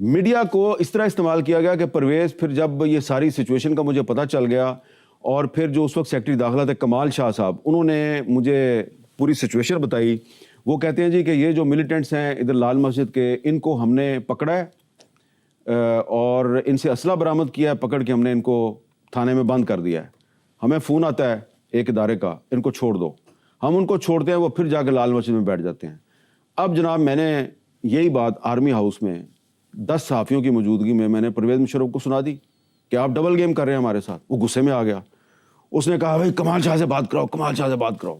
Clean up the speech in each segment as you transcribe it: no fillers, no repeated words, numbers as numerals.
Media کو اس طرح استعمال کیا گیا کہ پرویز پھر جب یہ ساری سچویشن کا مجھے پتہ چل گیا اور پھر جو اس وقت سیکرٹری داخلہ تھے کمال شاہ صاحب, انہوں نے مجھے پوری سچویشن بتائی. وہ کہتے ہیں جی کہ یہ جو ملیٹنٹس ہیں ادھر لال مسجد کے, ان کو ہم نے پکڑا ہے اور ان سے اسلحہ برآمد کیا ہے, پکڑ کے ہم نے ان کو تھانے میں بند کر دیا ہے. ہمیں فون آتا ہے ایک ادارے کا, ان کو چھوڑ دو. ہم ان کو چھوڑتے ہیں, وہ پھر جا کے لال مسجد میں بیٹھ جاتے ہیں. اب جناب میں نے یہی بات آرمی ہاؤس میں 10 صحافیوں کی موجودگی میں نے پرویز مشرف کو سنا دی کہ آپ ڈبل گیم کر رہے ہیں ہمارے ساتھ. وہ غصے میں آ گیا, اس نے کہا بھائی کمال شاہ سے بات کراؤ, کمال شاہ سے بات کراؤ.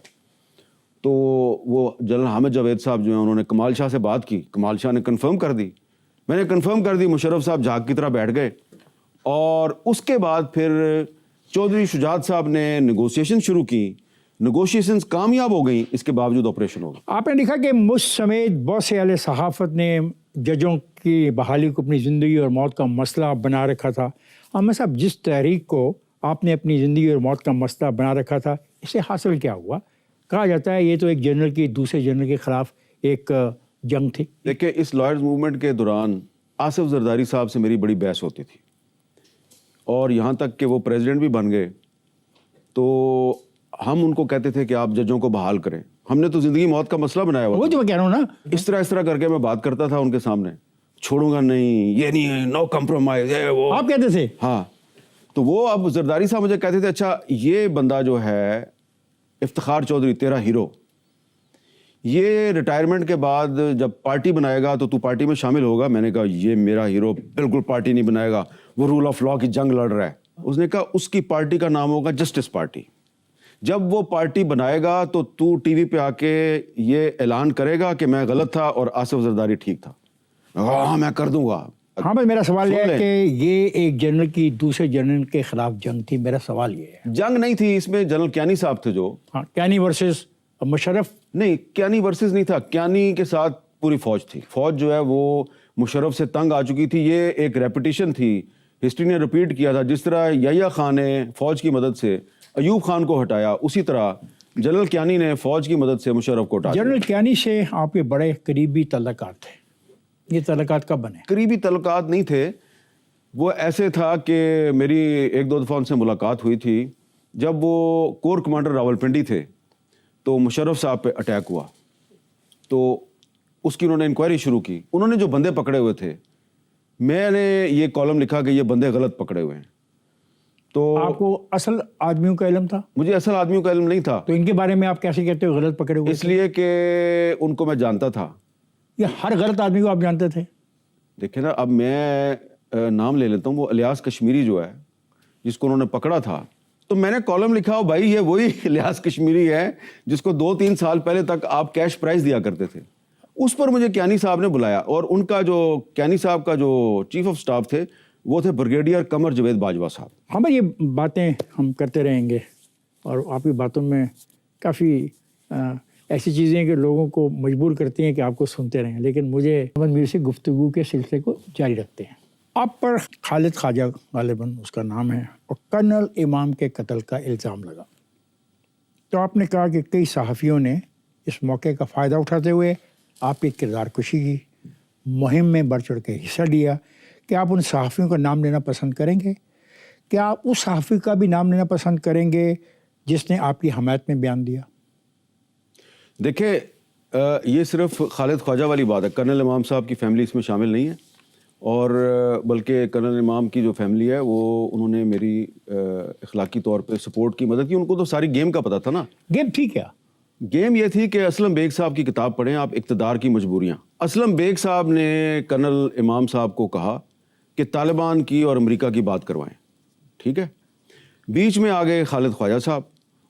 تو وہ جنرل حامد جاوید صاحب جو ہیں انہوں نے کمال شاہ سے بات کی, کمال شاہ نے کنفرم کر دی, میں نے کنفرم کر دی. مشرف صاحب جھاگ کی طرح بیٹھ گئے اور اس کے بعد پھر چودھری شجاعت صاحب نے نیگوسیشن شروع کی. نیگوشیشنز کامیاب ہو گئیں, اس کے باوجود آپریشن ہو گیا. آپ نے لکھا کہ مجھ سمیت بہت سے اہل صحافت نے ججوں کی بحالی کو اپنی زندگی اور موت کا مسئلہ بنا رکھا تھا. عامر صاحب, جس تحریک کو آپ نے اپنی زندگی اور موت کا مسئلہ بنا رکھا تھا, اسے حاصل کیا ہوا؟ کہا جاتا ہے یہ تو ایک جنرل کی دوسرے جنرل کے خلاف ایک جنگ تھی. دیکھیں, اس لائرز موومنٹ کے دوران آصف زرداری صاحب سے میری بڑی بحث ہوتی تھی اور یہاں تک کہ وہ پریزیڈنٹ بھی بن گئے تو ہم ان کو کہتے تھے کہ آپ ججوں کو بحال کریں. ہم نے تو زندگی موت کا مسئلہ بنایا ہوا وہ جو میں کہہ رہا ہوں نا, اس طرح کر کے میں بات کرتا تھا ان کے سامنے, چھوڑوں گا نہیں, یہ نہیں ہے, نو کمپرومائز ہے وہ. آپ کہتے تھے؟ ہاں. تو وہ اب زرداری صاحب مجھے کہتے تھے اچھا یہ بندہ جو ہے افتخار چودھری تیرا ہیرو, یہ ریٹائرمنٹ کے بعد جب پارٹی بنائے گا تو پارٹی میں شامل ہوگا. میں نے کہا یہ میرا ہیرو بالکل پارٹی نہیں بنائے گا, وہ رول آف لا کی جنگ لڑ رہا ہے. اس نے کہا اس کی پارٹی کا نام ہوگا جسٹس پارٹی. جب وہ پارٹی بنائے گا تو ٹی وی پہ آ کے یہ اعلان کرے گا کہ میں غلط تھا اور آصف زرداری ٹھیک تھا. ہاں میں کر دوں گا. ہاں بھائی, میرا سوال یہ ہے کہ یہ ایک جنرل کی دوسرے جنرل کے خلاف جنگ تھی. میرا سوال یہ ہے. جنگ نہیں تھی, اس میں جنرل کیانی صاحب تھے جو, ہاں, کیانی ورسز مشرف. نہیں, کیانی ورسز نہیں تھا, کیانی کے ساتھ پوری فوج تھی. فوج جو ہے وہ مشرف سے تنگ آ چکی تھی. یہ ایک ریپیٹیشن تھی, ہسٹری نے رپیٹ کیا تھا. جس طرح یحییٰ خان نے فوج کی مدد سے ایوب خان کو ہٹایا, اسی طرح جنرل کیانی نے فوج کی مدد سے مشرف کو ہٹایا. جنرل کیانی سے آپ کے بڑے قریبی تعلقات تھے. یہ تعلقات کب بنے؟ قریبی تعلقات نہیں تھے, وہ ایسے تھا کہ میری 1-2 دفعہ ان سے ملاقات ہوئی تھی جب وہ کور کمانڈر راولپنڈی تھے. تو مشرف صاحب پہ اٹیک ہوا تو اس کی انہوں نے انکوائری شروع کی. انہوں نے جو بندے پکڑے ہوئے تھے, میں نے یہ کالم لکھا کہ یہ بندے غلط پکڑے ہوئے ہیں. تو آپ کو اصل آدمیوں کا علم تھا؟ مجھے اصل آدمیوں کا علم نہیں تھا. تو ان کے بارے میں آپ کیسے کہتے ہو غلط پکڑے ہوئے؟ اس لیے کہ ان کو میں جانتا تھا. یہ ہر غلط آدمی کو آپ جانتے تھے؟ دیکھیں نا, اب میں نام لے لیتا ہوں, وہ الیاس کشمیری جو ہے جس کو انہوں نے پکڑا تھا, تو میں نے کالم لکھا بھائی یہ وہی الیاس کشمیری ہے جس کو 2-3 سال پہلے تک آپ کیش پرائز دیا کرتے تھے. اس پر مجھے کیانی صاحب نے بلایا اور ان کا جو کیانی صاحب کا جو چیف آف سٹاف تھے وہ تھے بریگیڈیئر قمر جاوید باجوہ صاحب. ہاں بھائی, یہ باتیں ہم کرتے رہیں گے اور آپ کی باتوں میں کافی ایسی چیزیں ہیں کہ لوگوں کو مجبور کرتی ہیں کہ آپ کو سنتے رہیں, لیکن مجھے احمد میر سے گفتگو کے سلسلے کو جاری رکھتے ہیں. آپ پر خالد خواجہ غالباً اس کا نام ہے, اور کرنل امام کے قتل کا الزام لگا. تو آپ نے کہا کہ کئی صحافیوں نے اس موقع کا فائدہ اٹھاتے ہوئے آپ کی کردار کشی کی, مہم میں بڑھ چڑھ کے حصہ لیا. کیا آپ ان صحافیوں کا نام لینا پسند کریں گے؟ کیا آپ اس صحافی کا بھی نام لینا پسند کریں گے جس نے آپ کی حمایت میں بیان دیا؟ دیکھیں, یہ صرف خالد خواجہ والی بات ہے. کرنل امام صاحب کی فیملی اس میں شامل نہیں ہے, اور بلکہ کرنل امام کی جو فیملی ہے وہ انہوں نے میری اخلاقی طور پہ سپورٹ کی, مدد کی. ان کو تو ساری گیم کا پتہ تھا نا. گیم تھی کیا؟ گیم یہ تھی کہ اسلم بیگ صاحب کی کتاب پڑھیں آپ, اقتدار کی مجبوریاں. اسلم بیگ صاحب نے کرنل امام صاحب کو کہا کہ طالبان کی اور امریکہ کی بات کروائیں. ٹھیک ہے, بیچ میں آ گئے خالد خواجہ صاحب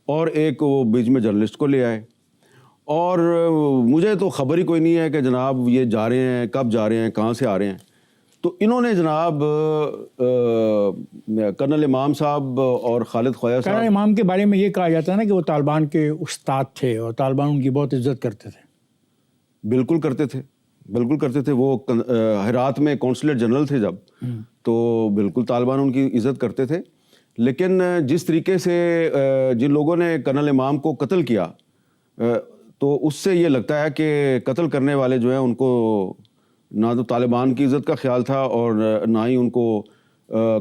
اور ایک وہ بیچ میں جرنلسٹ کو لے آئے, اور مجھے تو خبر ہی کوئی نہیں ہے کہ جناب یہ جا رہے ہیں, کب جا رہے ہیں, کہاں سے آ رہے ہیں. تو انہوں نے جناب کرنل امام صاحب اور خالد خواجہ صاحب, کرنل امام کے بارے میں یہ کہا جاتا ہے نا کہ وہ طالبان کے استاد تھے اور طالبان ان کی بہت عزت کرتے تھے. بالکل کرتے تھے, بالکل کرتے تھے. وہ ہرات میں کونسلیٹ جنرل تھے جب, تو بالکل طالبان ان کی عزت کرتے تھے. لیکن جس طریقے سے جن لوگوں نے کرنل امام کو قتل کیا, تو اس سے یہ لگتا ہے کہ قتل کرنے والے جو ہیں ان کو نہ تو طالبان کی عزت کا خیال تھا اور نہ ہی ان کو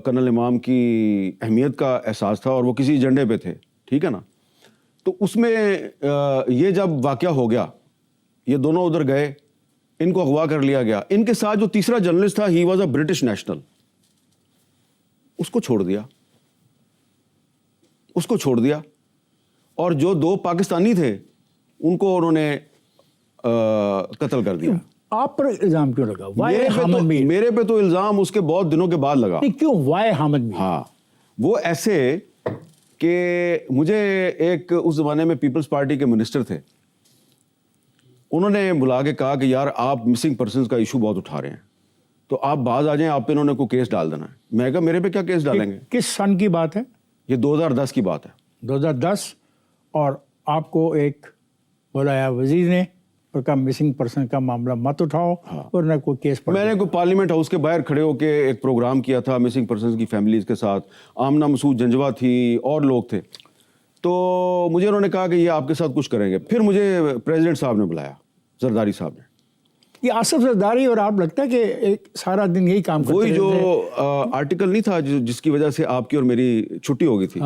کرنل امام کی اہمیت کا احساس تھا، اور وہ کسی ایجنڈے پہ تھے، ٹھیک ہے نا. تو اس میں یہ جب واقعہ ہو گیا، یہ دونوں ادھر گئے، ان کو اغوا کر لیا گیا. ان کے ساتھ جو تیسرا جرنلسٹ تھا، he was a British national, اس کو چھوڑ دیا. اور جو 2 پاکستانی تھے ان کو انہوں نے قتل کر دیا. آپ پر الزام کیوں لگا؟ وائے حامد میر؟ میرے پہ تو الزام اس کے بہت دنوں کے بعد لگا. کیوں وائے حامد میر؟ ہاں، وہ ایسے کہ مجھے ایک اس زمانے میں پیپلز پارٹی کے منسٹر تھے، انہوں نے بلا کے کہا کہ یار آپ مسنگ پرسنز کا ایشو بہت اٹھا رہے ہیں، تو آپ باز آ جائیں، آپ پہ انہوں نے کوئی کیس ڈال دینا ہے. میں کہا میرے پہ کیا کیس ڈالیں گے؟ کس سن کی بات ہے؟ یہ 2010 کی بات ہے. 2010. اور آپ کو ایک بلایا وزیر نے اور کہا مسنگ پرسن کا معاملہ مت اٹھاؤ، اور نہ کوئی کیس میں نے کوئی پارلیمنٹ ہاؤس کے باہر کھڑے ہو کے ایک پروگرام کیا تھا مسنگ پرسنز کی فیملیز کے ساتھ. آمنہ مسعود جنجوا تھی اور لوگ تھے. تو مجھے انہوں نے کہا کہ یہ آپ کے ساتھ کچھ کریں گے. پھر مجھے پریزیڈنٹ صاحب نے بلایا، زرداری صاحب نے. یہ آصف زرداری اور آپ لگتا ہے کہ ایک سارا دن یہی کام کرتے وہی رہتے جو آرٹیکل نہیں تھا جس کی وجہ سے آپ کی اور میری چھٹی ہو گئی تھی،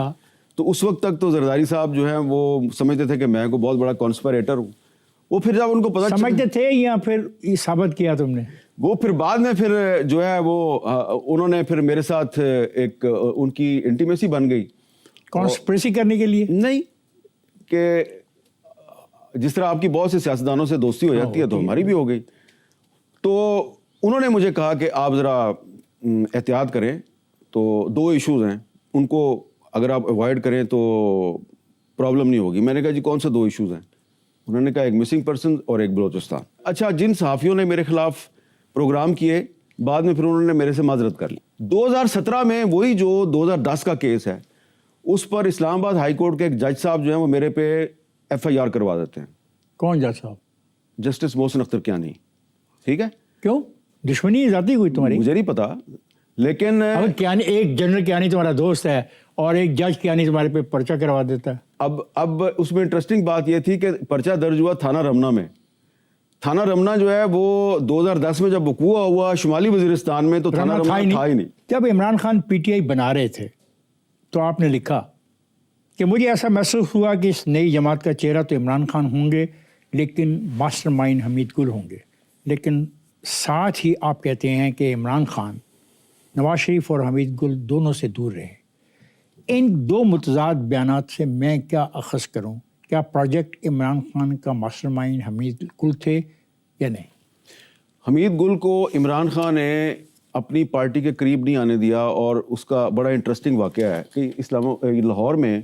تو اس وقت تک تو زرداری صاحب جو ہیں وہ سمجھتے تھے کہ میں کوئی بہت بڑا کانسپریٹر ہوں. وہ پھر جب ان کو پتا سمجھتے تھے یا پھر یہ ثابت کیا تم نے؟ وہ پھر بعد میں پھر جو ہے وہ انہوں نے پھر میرے ساتھ ایک ان کی انٹیمیسی بن گئی. کانسپریسی کرنے کے لیے؟ نہیں، کہ جس طرح آپ کی بہت سے سیاستدانوں سے دوستی ہو جاتی ہے تو ہماری بھی ہو گئی. تو انہوں نے مجھے کہا کہ آپ ذرا احتیاط کریں. تو 2 ایشوز ہیں، ان کو اگر آپ اوائڈ کریں تو پرابلم نہیں ہوگی. میں نے کہا جی کون سے 2 ایشوز ہیں؟ انہوں نے کہا ایک مسنگ پرسن اور ایک بلوچستان. اچھا، جن صحافیوں نے میرے خلاف پروگرام کیے، بعد میں پھر انہوں نے میرے سے معذرت کر لی. 2017 میں وہی جو 2010 کا کیس ہے، اس پر اسلام آباد ہائی کورٹ کے ایک جج صاحب جو ہیں وہ میرے پہ FIR کروا دیتے ہیں. کون جج صاحب؟ جسٹس محسن اختر کیانی. ٹھیک ہے. کیوں دشمنی ذاتی کوئی تمہاری؟ مجھے نہیں پتا، لیکن کیانی ایک جنرل کیانی تمہارا دوست ہے اور ایک جج کیانی تمہارے پہ پرچہ کروا دیتا ہے. اب اس میں انٹرسٹنگ بات یہ تھی کہ پرچہ درج ہوا تھانہ رمنا میں. تھانہ رمنا جو ہے وہ 2010 میں جب وقوع ہوا شمالی وزیرستان میں، تو تھانہ رمنا تھا ہی نہیں. جب عمران خان PTI بنا رہے تھے تو آپ نے لکھا کہ مجھے ایسا محسوس ہوا کہ اس نئی جماعت کا چہرہ تو عمران خان ہوں گے لیکن ماسٹر مائنڈ حمید گل ہوں گے. لیکن ساتھ ہی آپ کہتے ہیں کہ عمران خان، نواز شریف اور حمید گل دونوں سے دور رہے. ان 2 متضاد بیانات سے میں کیا اخذ کروں؟ کیا پروجیکٹ عمران خان کا ماسٹر مائنڈ حمید گل تھے یا نہیں؟ حمید گل کو عمران خان نے اپنی پارٹی کے قریب نہیں آنے دیا. اور اس کا بڑا انٹرسٹنگ واقعہ ہے کہ لاہور میں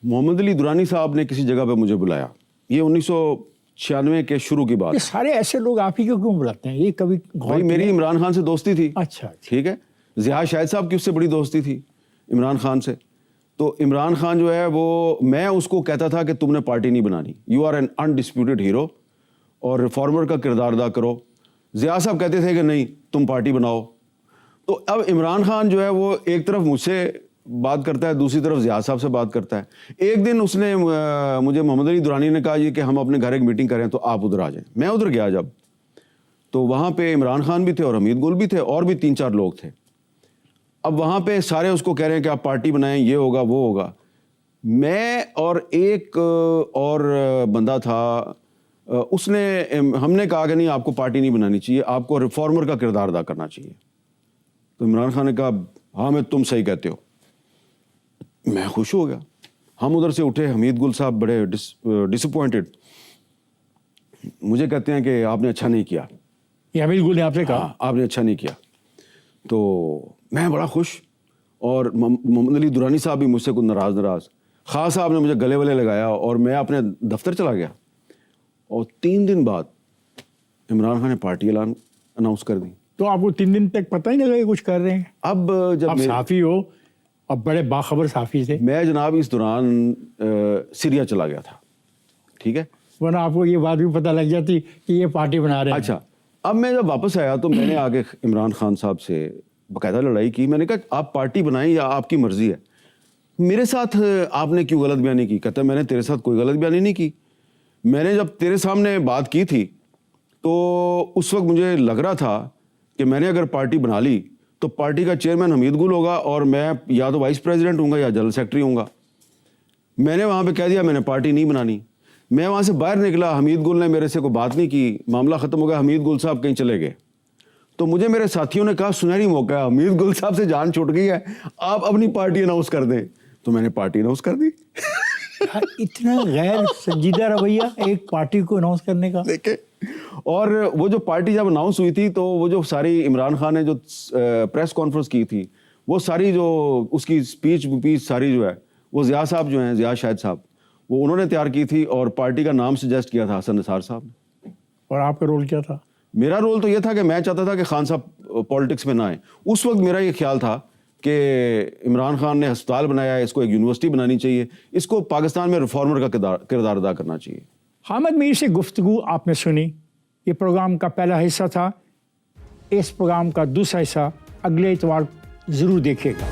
محمد علی درانی صاحب نے کسی جگہ پہ مجھے بلایا. یہ 1996 کے شروع کی بات. یہ سارے ایسے لوگ آپ ہی کو کیوں بلاتے ہیں؟ یہ کبھی بھائی میری عمران خان سے دوستی تھی. اچھا، ٹھیک ہے. ضیاء شاہد صاحب کی اس سے بڑی دوستی تھی عمران خان سے. تو عمران خان جو ہے وہ، میں اس کو کہتا تھا کہ تم نے پارٹی نہیں بنانی، یو آر این انڈسپیوٹڈ ہیرو اور ریفارمر کا کردار ادا کرو. ضیاء صاحب کہتے تھے کہ نہیں تم پارٹی بناؤ. تو اب عمران خان جو ہے وہ ایک طرف مجھ سے بات کرتا ہے، دوسری طرف ضیاء صاحب سے بات کرتا ہے. ایک دن اس نے مجھے محمد علی درانی نے کہا یہ کہ ہم اپنے گھر ایک میٹنگ کریں تو آپ ادھر آ جائیں. میں ادھر گیا جب، تو وہاں پہ عمران خان بھی تھے اور حمید گل بھی تھے اور بھی 3-4 لوگ تھے. اب وہاں پہ سارے اس کو کہہ رہے ہیں کہ آپ پارٹی بنائیں، یہ ہوگا وہ ہوگا. میں اور ایک اور بندہ تھا، اس نے، ہم نے کہا کہ نہیں آپ کو پارٹی نہیں بنانی چاہیے، آپ کو ریفارمر کا کردار ادا کرنا چاہیے. تو عمران خان نے کہا ہاں میں تم صحیح کہتے ہو. میں خوش ہو گیا. ہم ادھر سے اٹھے، حمید گل صاحب بڑے ڈسپوائنٹڈ، مجھے کہتے ہیں کہ آپ نے اچھا نہیں کیا. یہ حمید گل نے آپ سے کہا؟ آپ نے اچھا نہیں کیا. تو میں بڑا خوش، اور محمد علی درانی صاحب بھی مجھ سے کچھ ناراض. خان صاحب نے مجھے گلے ولے لگایا اور میں اپنے دفتر چلا گیا. اور 3 دن بعد عمران خان نے پارٹی اناؤنس کر دی. تو آپ کو 3 دن تک پتہ ہی نہیں لگا کہ کچھ کر رہے ہیں؟ اب جب آپ صحافی ہو، اب بڑے باخبر صحافی تھے. میں جناب اس دوران سیریا چلا گیا تھا. ٹھیک ہے. ورنہ آپ کو یہ بات بھی پتہ لگ جاتی کہ یہ پارٹی بنا رہے ہیں. اچھا، اب میں جب واپس آیا تو میں نے آگے عمران خان صاحب سے باقاعدہ لڑائی کی. میں نے کہا آپ پارٹی بنائیں یا آپ کی مرضی ہے، میرے ساتھ آپ نے کیوں غلط بیانی کی؟ کہتا ہے میں نے تیرے ساتھ کوئی غلط بیانی نہیں کی. میں نے جب تیرے سامنے بات کی تھی تو اس وقت مجھے لگ رہا تھا کہ میں نے اگر پارٹی بنا لی تو پارٹی کا چیئرمین حمید گل ہوگا اور میں یا تو وائس پریزیڈنٹ ہوں گا یا جنرل سیکرٹری ہوں گا. میں نے وہاں پہ کہہ دیا میں نے پارٹی نہیں بنانی. میں وہاں سے باہر نکلا, حمید گل نے میرے سے کوئی بات نہیں کی, معاملہ ختم ہو گیا, حمید گل صاحب کہیں چلے گئے. تو مجھے میرے ساتھیوں نے کہا سنہری موقع ہے, حمید گل صاحب سے جان چھوٹ گئی ہے, آپ اپنی پارٹی اناؤنس کر دیں. تو میں نے پارٹی اناؤنس کر دی. اتنا غیر سنجیدہ رویہ ایک پارٹی کو اناؤنس کرنے کا. دیکھیں, اور وہ جو پارٹی جب اناؤنس ہوئی تھی تو وہ جو ساری عمران خان نے جو پریس کانفرنس کی تھی وہ ساری جو اس کی اسپیچ ساری جو ہے وہ ضیاء صاحب جو ہیں, ضیاء شاہد صاحب, وہ انہوں نے تیار کی تھی اور پارٹی کا نام سجیسٹ کیا تھا حسن نثار صاحب نے. اور آپ کا رول کیا تھا؟ میرا رول تو یہ تھا کہ میں چاہتا تھا کہ خان صاحب پالیٹکس میں نہ آئیں. اس وقت میرا یہ خیال تھا کہ عمران خان نے ہسپتال بنایا ہے, اس کو ایک یونیورسٹی بنانی چاہیے, اس کو پاکستان میں ریفارمر کا کردار ادا کرنا چاہیے. حامد میر سے گفتگو آپ نے سنی. یہ پروگرام کا پہلا حصہ تھا. اس پروگرام کا دوسرا حصہ اگلے اتوار ضرور دیکھیے گا.